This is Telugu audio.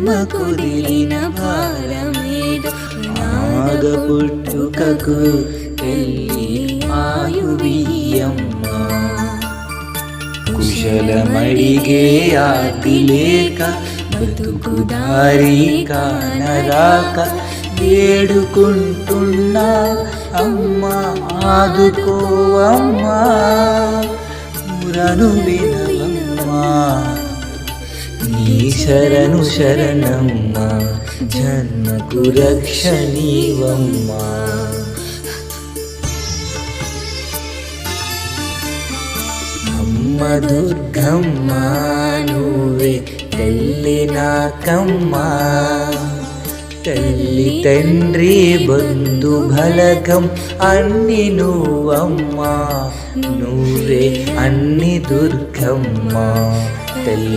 అమ్మ కుదిలిన భారమేదో నాగ పుట్టుకకు తెల్లి ఆయువియమ్మ కుశలమడిగే ఆది లేక బతుకు దారి కానరాక వేడుకుంటున్నా అమ్మ ఆదుకోవమ్మా మురను వినవమ్మా నీ శరణు శరణమ్మా జన్మకు రక్షణీవమ్మా అమ్మ దుర్గమ్మ నువ్వే తల్లి నాకమ్మా తల్లి తండ్రి బంధు బలగం అన్ని నువ్వమ్మా నువ్వే అన్ని దుర్గమ్మ తల్లి